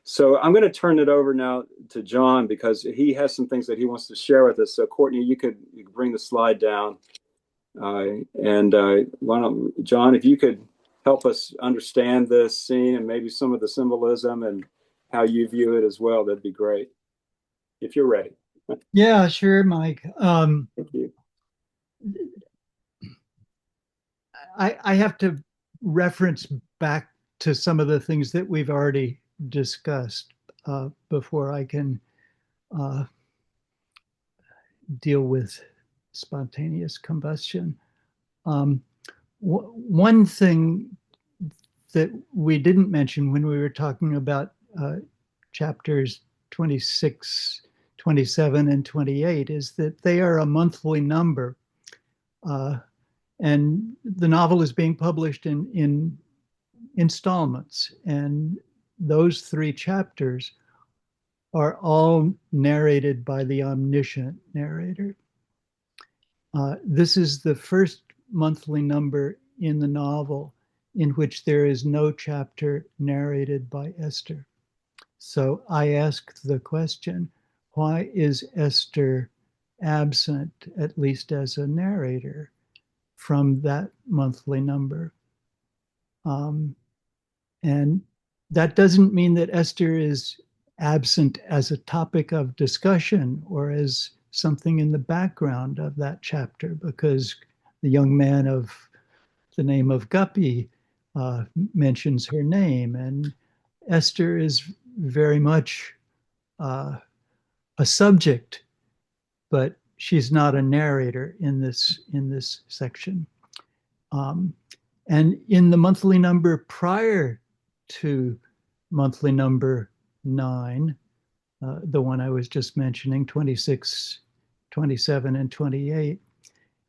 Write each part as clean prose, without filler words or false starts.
So I'm going to turn it over now to John because he has some things that he wants to share with us. So Courtney, you could bring the slide down, and why don't John, if you could help us understand this scene and maybe some of the symbolism and how you view it as well, that'd be great. If you're ready. Yeah, sure, Mike. Thank you. I have to reference back to some of the things that we've already discussed before I can uh, deal with spontaneous combustion. Um, one thing that we didn't mention when we were talking about chapters 26, 27, and 28 is that they are a monthly number. And the novel is being published in installments. And those three chapters are all narrated by the omniscient narrator. This is the first monthly number in the novel in which there is no chapter narrated by Esther. So I asked the question, why is Esther absent, at least as a narrator, from that monthly number? And that doesn't mean that Esther is absent as a topic of discussion or as something in the background of that chapter, because the young man of the name of Guppy mentions her name, and Esther is very much a subject, but she's not a narrator in this section. And in the monthly number prior to monthly number 9, the one I was just mentioning, 26, 27, and 28,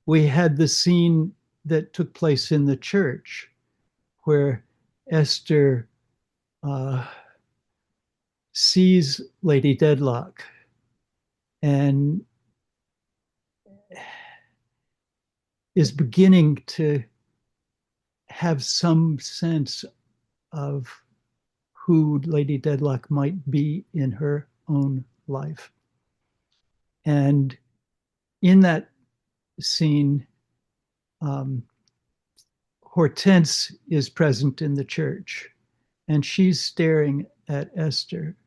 we had the scene that took place in the church where Esther sees Lady Dedlock and is beginning to have some sense of who Lady Dedlock might be in her own life. And in that scene, Hortense is present in the church, and she's staring at Esther,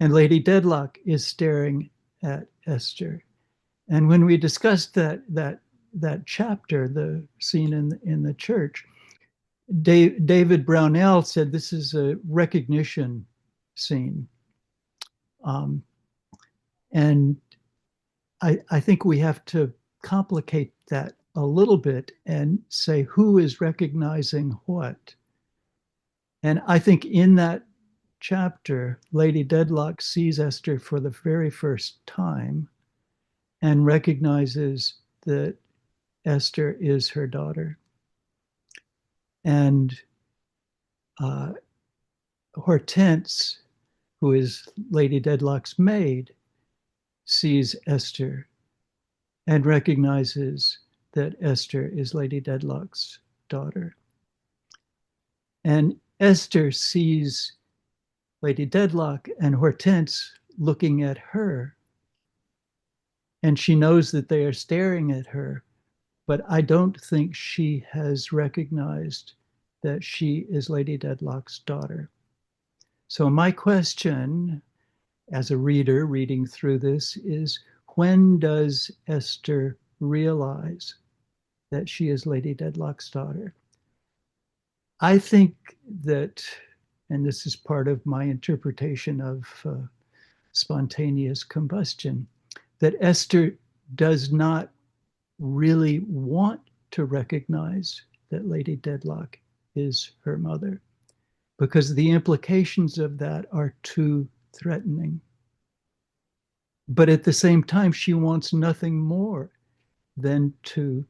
and Lady Dedlock is staring at Esther. And when we discussed that chapter, the scene in the church, David Brownell said this is a recognition scene. And I think we have to complicate that a little bit and say who is recognizing what. And I think in that chapter, Lady Dedlock sees Esther for the very first time and recognizes that Esther is her daughter. And Hortense, who is Lady Dedlock's maid, sees Esther and recognizes that Esther is Lady Dedlock's daughter. And Esther sees Lady Dedlock and Hortense looking at her, and she knows that they are staring at her, but I don't think she has recognized that she is Lady Dedlock's daughter. So my question as a reader reading through this is, when does Esther realize that she is Lady Dedlock's daughter? I think that, and this is part of my interpretation of spontaneous combustion, that Esther does not really want to recognize that Lady Dedlock is her mother, because the implications of that are too threatening. But at the same time, she wants nothing more than to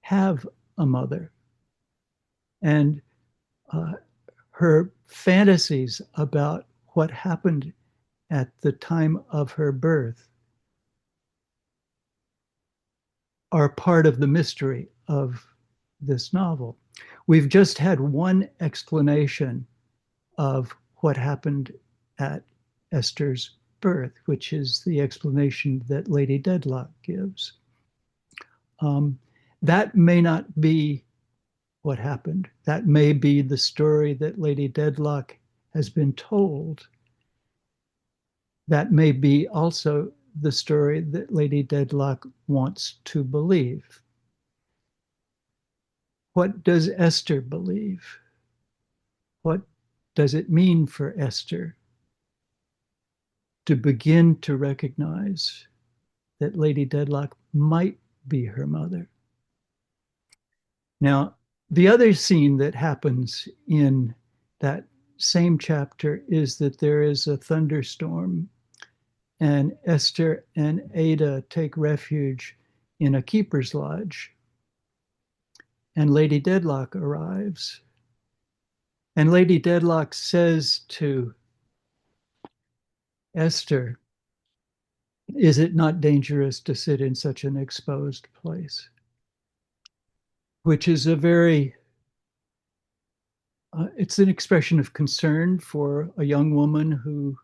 have a mother. And her fantasies about what happened at the time of her birth are part of the mystery of this novel. We've just had one explanation of what happened at Esther's birth, which is the explanation that Lady Dedlock gives. That may not be what happened. That may be the story that Lady Dedlock has been told. That may be also the story that Lady Dedlock wants to believe. What does Esther believe? What does it mean for Esther to begin to recognize that Lady Dedlock might be her mother? Now, the other scene that happens in that same chapter is that there is a thunderstorm, and Esther and Ada take refuge in a keeper's lodge. And Lady Dedlock arrives. And Lady Dedlock says to Esther, "Is it not dangerous to sit in such an exposed place?" Which is a very, it's an expression of concern for a young woman who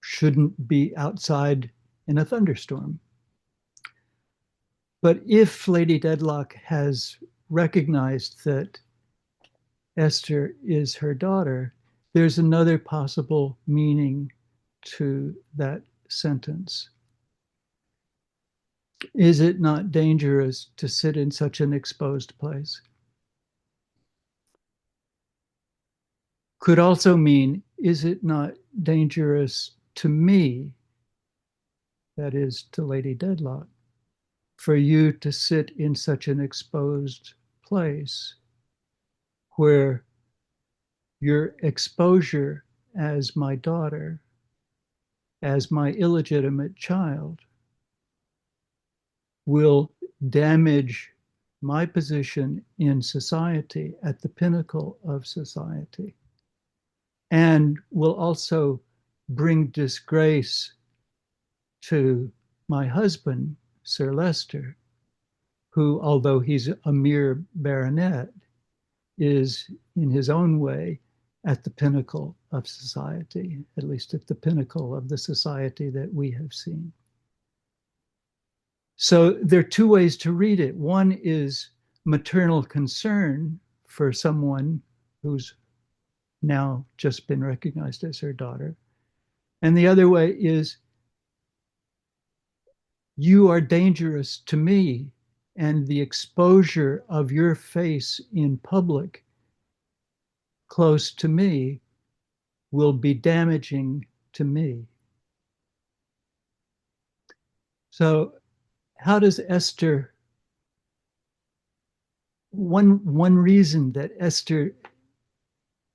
shouldn't be outside in a thunderstorm. But if Lady Dedlock has recognized that Esther is her daughter, there's another possible meaning to that sentence. Is it not dangerous to sit in such an exposed place? Could also mean, is it not dangerous to me, that is to Lady Dedlock, for you to sit in such an exposed place where your exposure as my daughter, as my illegitimate child, will damage my position in society at the pinnacle of society, and will also bring disgrace to my husband, Sir Leicester, who, although he's a mere baronet, is in his own way at the pinnacle of society, at least at the pinnacle of the society that we have seen. So there are two ways to read it. One is maternal concern for someone who's now just been recognized as her daughter. And the other way is, you are dangerous to me, and the exposure of your face in public close to me will be damaging to me. So how does Esther, one reason that Esther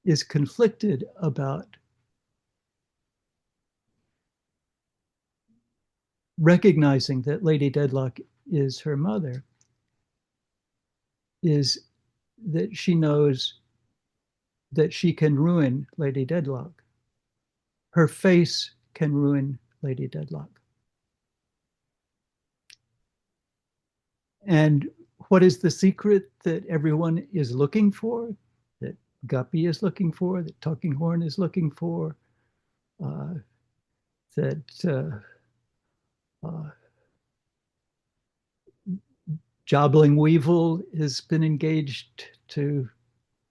is conflicted about recognizing that Lady Dedlock is her mother is that she knows that she can ruin Lady Dedlock. Her face can ruin Lady Dedlock. And what is the secret that everyone is looking for, that Guppy is looking for, that Talking Horn is looking for, that Jobbling Weevil has been engaged to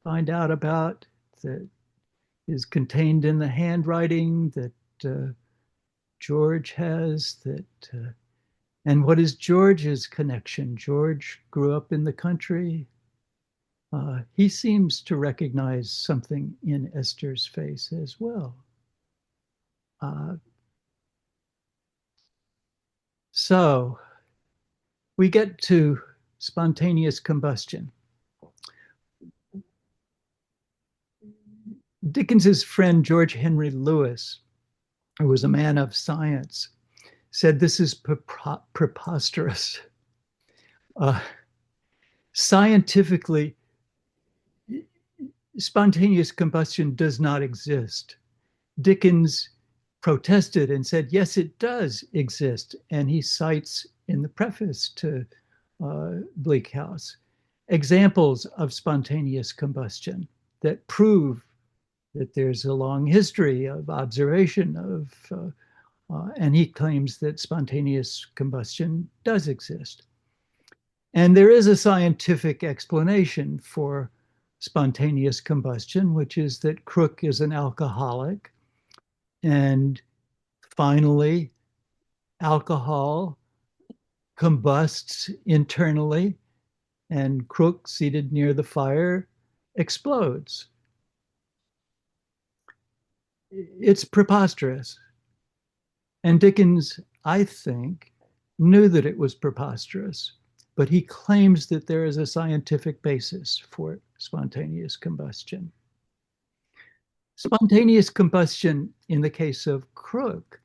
find out about, that is contained in the handwriting that George has, and what is George's connection? George grew up in the country. He seems to recognize something in Esther's face as well. So we get to spontaneous combustion. Dickens's friend George Henry Lewis, who was a man of science, said this is preposterous. Scientifically, spontaneous combustion does not exist. Dickens protested and said, yes, it does exist. And he cites in the preface to Bleak House examples of spontaneous combustion that prove that there's a long history of observation and he claims that spontaneous combustion does exist. And there is a scientific explanation for spontaneous combustion, which is that Crook is an alcoholic. And finally, alcohol combusts internally, and Crook, seated near the fire, explodes. It's preposterous. And Dickens, I think, knew that it was preposterous, but he claims that there is a scientific basis for spontaneous combustion. Spontaneous combustion, in the case of Crook,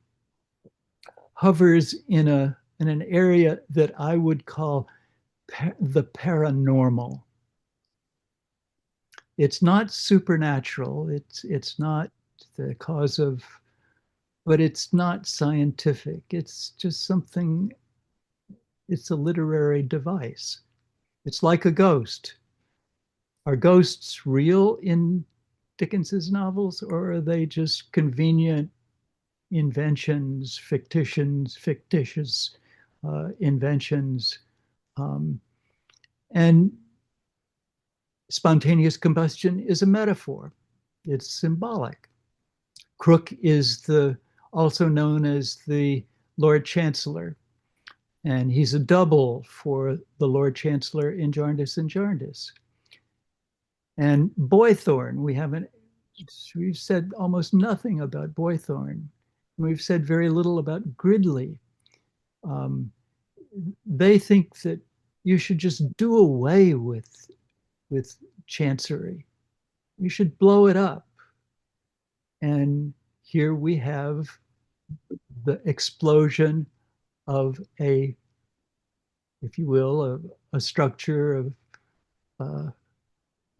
hovers in an area that I would call the paranormal. It's not supernatural. It's not the cause of, but it's not scientific. It's just something. It's a literary device. It's like a ghost. Are ghosts real in Dickens's novels, or are they just convenient inventions, fictitious inventions? And spontaneous combustion is a metaphor. It's symbolic. Crook is also known as the Lord Chancellor, and he's a double for the Lord Chancellor in Jarndyce and Jarndyce. And Boythorn, we've said almost nothing about Boythorn. We've said very little about Gridley. They think that you should just do away with Chancery. You should blow it up. And here we have the explosion of if you will, a structure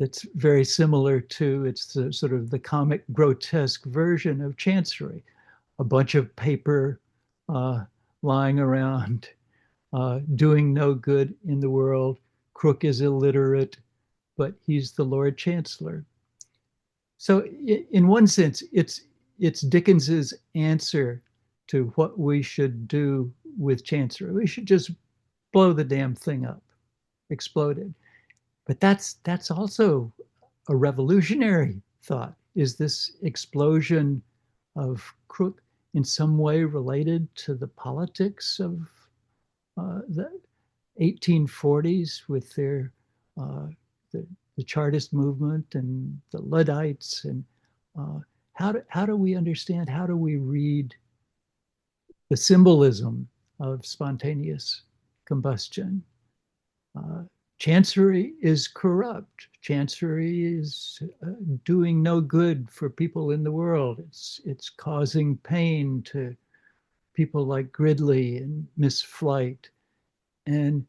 that's very similar to, it's the sort of the comic grotesque version of Chancery. A bunch of paper lying around, doing no good in the world. Crook is illiterate, but he's the Lord Chancellor. So in one sense, it's Dickens's answer to what we should do with Chancery. We should just blow the damn thing up, explode it. But that's also a revolutionary thought. Is this explosion of Crook in some way related to the politics of the 1840s with their the Chartist movement and the Luddites? And how do we understand, how do we read the symbolism of spontaneous combustion? Chancery is corrupt. Chancery is doing no good for people in the world. It's causing pain to people like Gridley and Miss Flight. And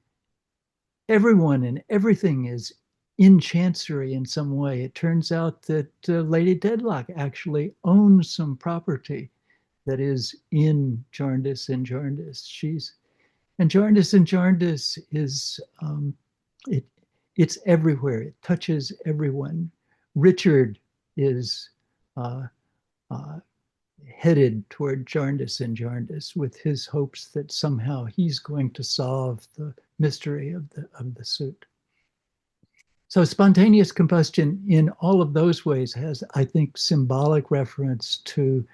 everyone and everything is in Chancery in some way. It turns out that Lady Dedlock actually owns some property that is in Jarndyce and Jarndyce. And Jarndyce and Jarndyce is it's everywhere. It touches everyone. Richard is headed toward Jarndyce and Jarndyce with his hopes that somehow he's going to solve the mystery of the suit. So spontaneous combustion in all of those ways has, I think, symbolic reference to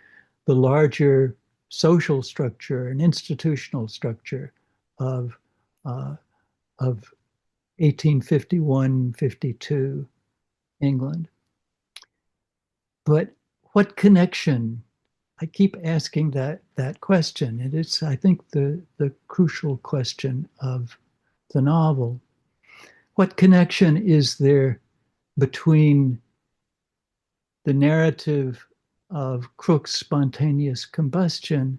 the larger social structure and institutional structure of 1851-52 England. But what connection? I keep asking that question, and it's, I think, the crucial question of the novel. What connection is there between the narrative of Crook's spontaneous combustion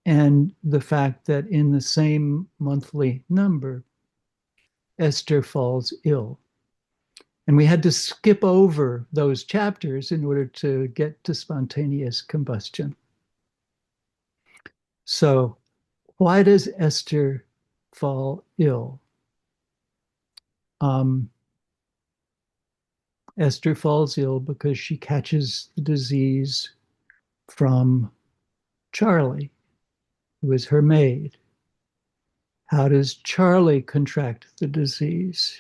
and the fact that in the same monthly number, Esther falls ill? And we had to skip over those chapters in order to get to spontaneous combustion. So why does Esther fall ill? Esther falls ill because she catches the disease from Charlie, who is her maid. How does Charlie contract the disease?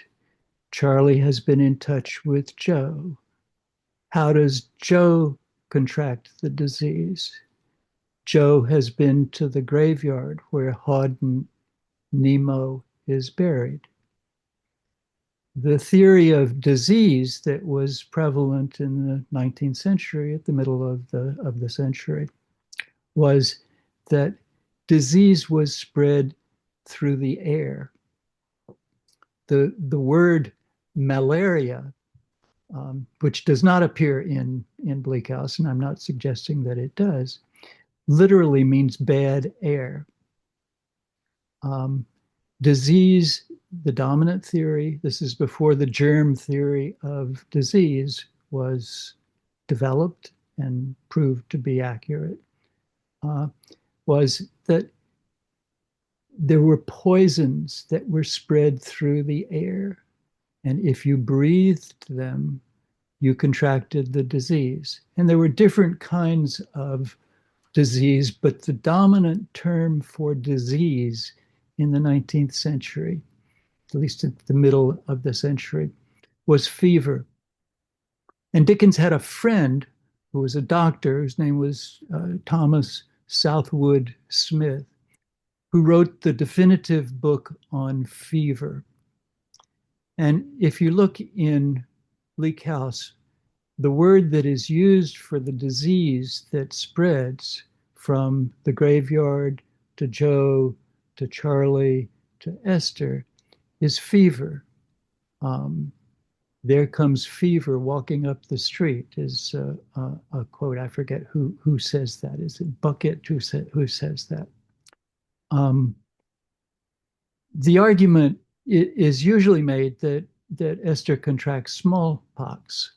Charlie has been in touch with Joe. How does Joe contract the disease? Joe has been to the graveyard where Hawden Nemo is buried. The theory of disease that was prevalent in the 19th century, at the middle of the century, was that disease was spread through the air. The word malaria, which does not appear in Bleak House, and I'm not suggesting that it does, literally means bad air. Disease, the dominant theory, this is before the germ theory of disease was developed and proved to be accurate, was that there were poisons that were spread through the air. And if you breathed them, you contracted the disease. And there were different kinds of disease, but the dominant term for disease in the 19th century, at least at the middle of the century, was fever. And Dickens had a friend who was a doctor, whose name was Thomas Southwood Smith, who wrote the definitive book on fever. And if you look in Bleak House, the word that is used for the disease that spreads from the graveyard to Joe to Charlie to Esther is fever. There comes fever walking up the street is a quote. I forget who says that. Is it Bucket who says that? The argument is usually made that Esther contracts smallpox,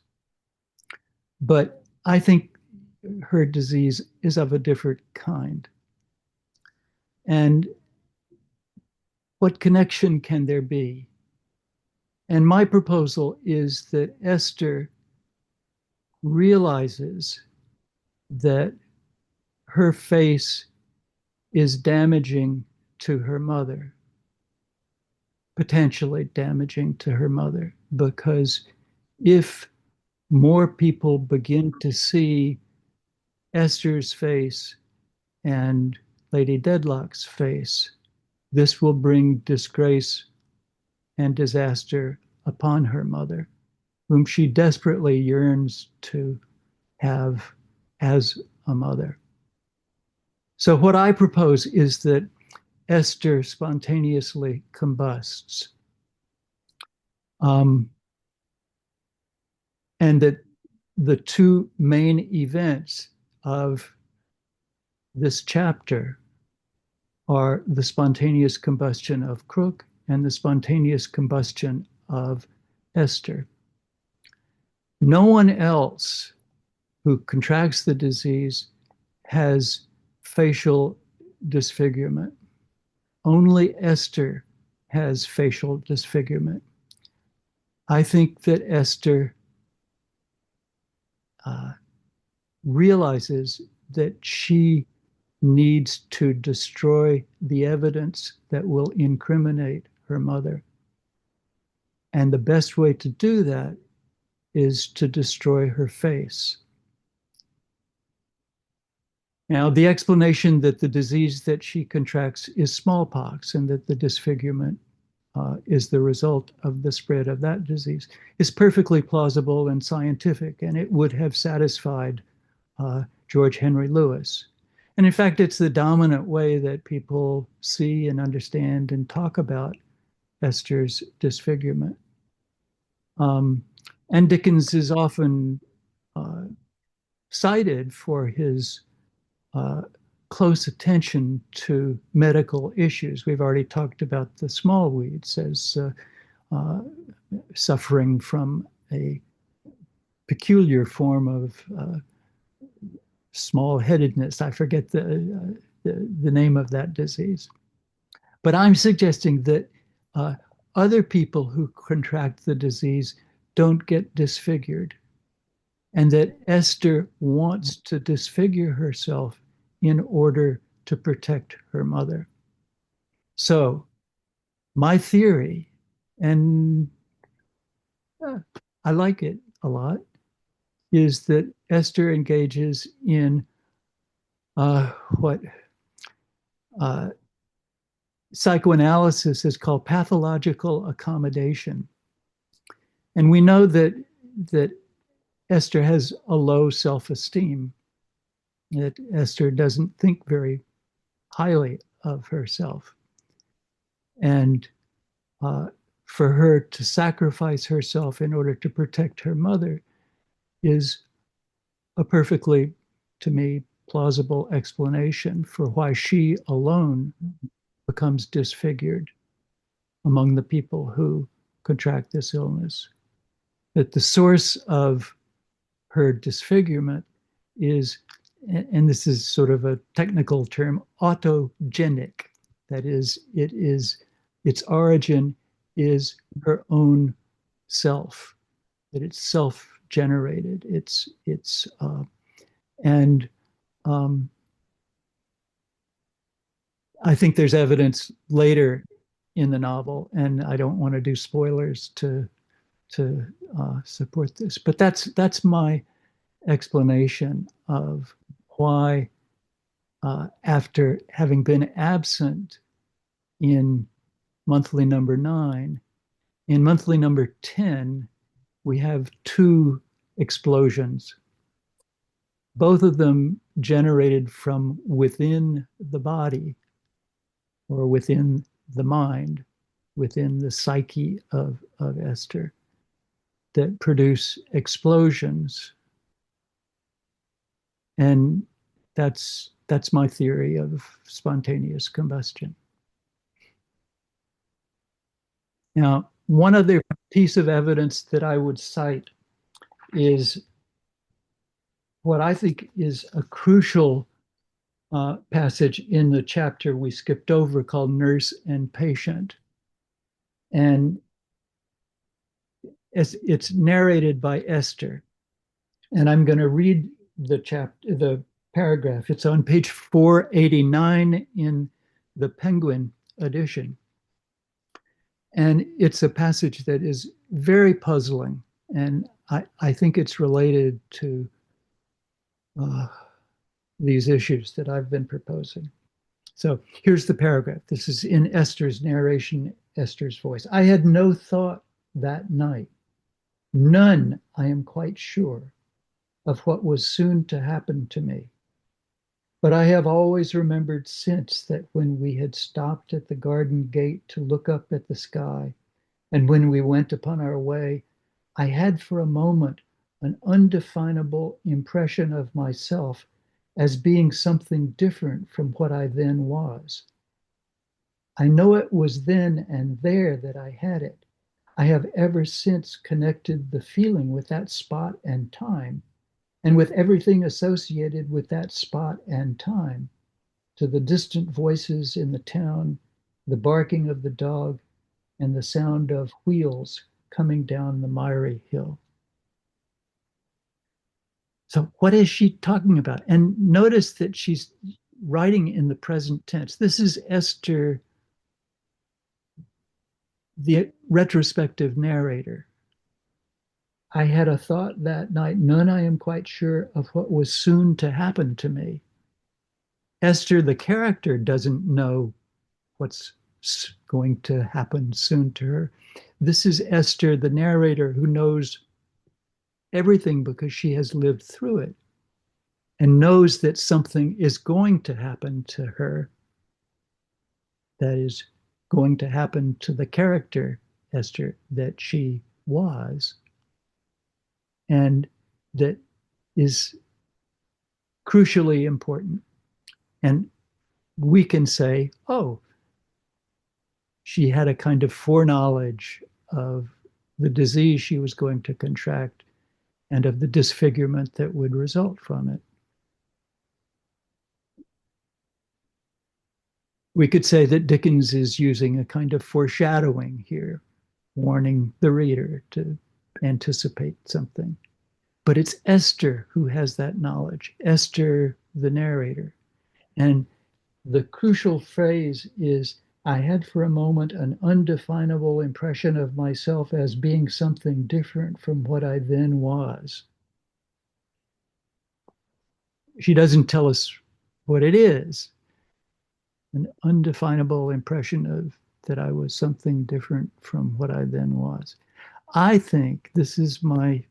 but I think her disease is of a different kind. And what connection can there be? And my proposal is that Esther realizes that her face is damaging to her mother, potentially damaging to her mother, because if more people begin to see Esther's face and Lady Dedlock's face, this will bring disgrace and disaster upon her mother, whom she desperately yearns to have as a mother. So what I propose is that Esther spontaneously combusts, and that the two main events of this chapter are the spontaneous combustion of Crook and the spontaneous combustion of Esther. No one else who contracts the disease has facial disfigurement. Only Esther has facial disfigurement. I think that Esther realizes that she needs to destroy the evidence that will incriminate her mother. And the best way to do that is to destroy her face. Now, the explanation that the disease that she contracts is smallpox and that the disfigurement is the result of the spread of that disease is perfectly plausible and scientific, and it would have satisfied George Henry Lewis. And in fact, it's the dominant way that people see and understand and talk about Esther's disfigurement. And Dickens is often cited for his close attention to medical issues. We've already talked about the small weeds as suffering from a peculiar form of small-headedness. I forget the name of that disease. But I'm suggesting that other people who contract the disease don't get disfigured, and that Esther wants to disfigure herself in order to protect her mother. So, my theory, and I like it a lot, is that Esther engages in what uh, psychoanalysis is called pathological accommodation. And we know that Esther has a low self-esteem, that Esther doesn't think very highly of herself. And uh, for her to sacrifice herself in order to protect her mother is a perfectly, to me, plausible explanation for why she alone becomes disfigured among the people who contract this illness. That the source of her disfigurement is, and this is sort of a technical term, autogenic. That is, its origin is her own self, that it's self-generated. And I think there's evidence later in the novel, and I don't want to do spoilers to support this, but that's my explanation of why, after having been absent in monthly number 9, in monthly number 10, we have two explosions, both of them generated from within the body or within the mind, within the psyche of Esther, that produce explosions. And that's my theory of spontaneous combustion. Now, one other piece of evidence that I would cite is what I think is a crucial passage in the chapter we skipped over called Nurse and Patient. And it's narrated by Esther. And I'm going to read the paragraph. It's on page 489 in the Penguin edition. And it's a passage that is very puzzling. And I think it's related to these issues that I've been proposing. So here's the paragraph. This is in Esther's narration, Esther's voice. I had no thought that night, none, I am quite sure, of what was soon to happen to me. But I have always remembered since that when we had stopped at the garden gate to look up at the sky, and when we went upon our way, I had for a moment an undefinable impression of myself as being something different from what I then was. I know it was then and there that I had it. I have ever since connected the feeling with that spot and time, and with everything associated with that spot and time, to the distant voices in the town, the barking of the dog, and the sound of wheels coming down the miry hill. So what is she talking about? And notice that she's writing in the present tense. This is Esther, the retrospective narrator. I had a thought that night, none I am quite sure of what was soon to happen to me. Esther, the character, doesn't know what's going to happen soon to her. This is Esther, the narrator, who knows everything because she has lived through it and knows that something is going to happen to her that is going to happen to the character, Esther, that she was, and that is crucially important. And we can say, oh, she had a kind of foreknowledge of the disease she was going to contract and of the disfigurement that would result from it. We could say that Dickens is using a kind of foreshadowing here, warning the reader to anticipate something. But it's Esther who has that knowledge, Esther, the narrator. And the crucial phrase is, I had for a moment an undefinable impression of myself as being something different from what I then was. She doesn't tell us what it is, an undefinable impression of that I was something different from what I then was. I think this is my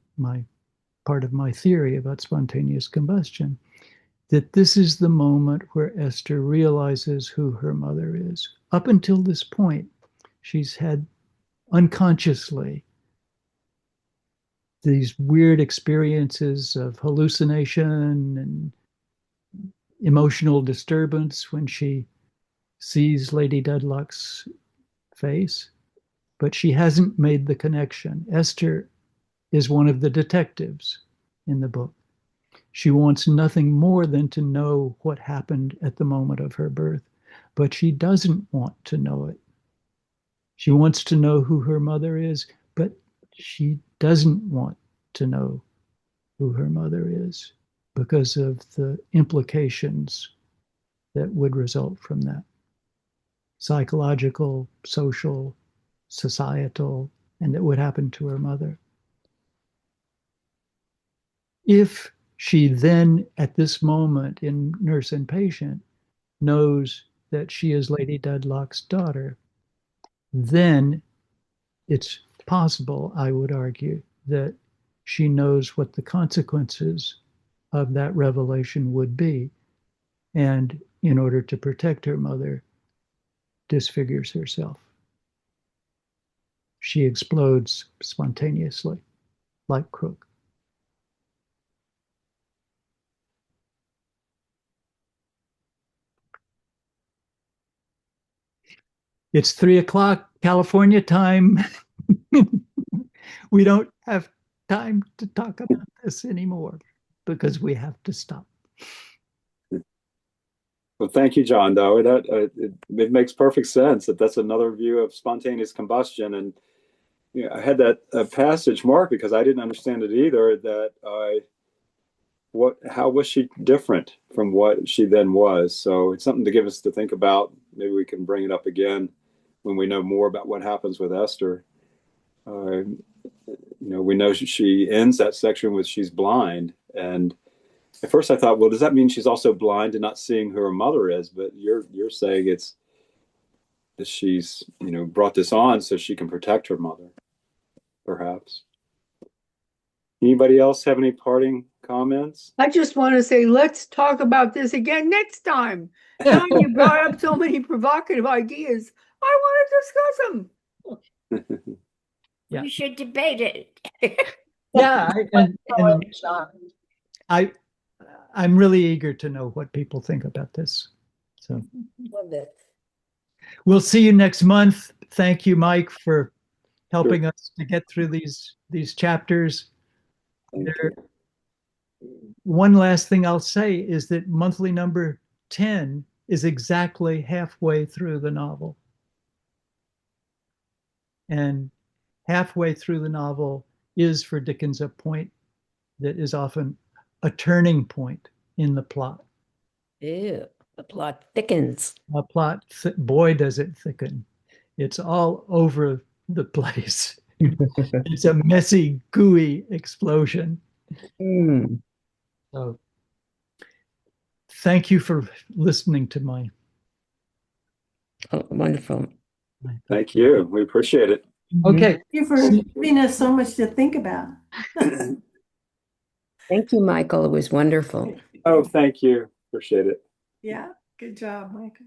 part of my theory about spontaneous combustion, that this is the moment where Esther realizes who her mother is. Up until this point, she's had unconsciously these weird experiences of hallucination and emotional disturbance when she sees Lady Dedlock's face, but she hasn't made the connection. Esther is one of the detectives in the book. She wants nothing more than to know what happened at the moment of her birth, but she doesn't want to know it. She wants to know who her mother is, but she doesn't want to know who her mother is because of the implications that would result from that. Psychological, social, societal, and that would happen to her mother. If she then, at this moment in Nurse and Patient, knows that she is Lady Dedlock's daughter, then it's possible, I would argue, that she knows what the consequences of that revelation would be. And in order to protect her mother, disfigures herself. She explodes spontaneously, like Crook. It's 3 o'clock California time. We don't have time to talk about this anymore because we have to stop. Well, thank you, John. Though it makes perfect sense that that's another view of spontaneous combustion. And I had that passage marked because I didn't understand it either. That how was she different from what she then was? So it's something to give us to think about. Maybe we can bring it up again when we know more about what happens with Esther. We know she ends that section with she's blind, and at first I thought, well, does that mean she's also blind and not seeing who her mother is? But you're saying it's that she's brought this on so she can protect her mother, perhaps. Anybody else have any parting comments? I just want to say, let's talk about this again next time. John, you brought up so many provocative ideas. I want to discuss them. Yeah. We should debate it. Yeah, I'm really eager to know what people think about this. So Love it. we'll see you next month. Thank you, Mike, for helping us to get through these chapters. One last thing I'll say is that monthly number 10 is exactly halfway through the novel. And halfway through the novel is for Dickens a point that is often a turning point in the plot. Ew, the plot thickens. A plot, boy, does it thicken. It's all over the place. It's a messy, gooey explosion. So thank you for listening to my. Oh, wonderful. Thank you. We appreciate it. Okay. Thank you for giving us so much to think about. Thank you, Michael. It was wonderful. Oh, thank you. Appreciate it. Yeah, good job, Michael.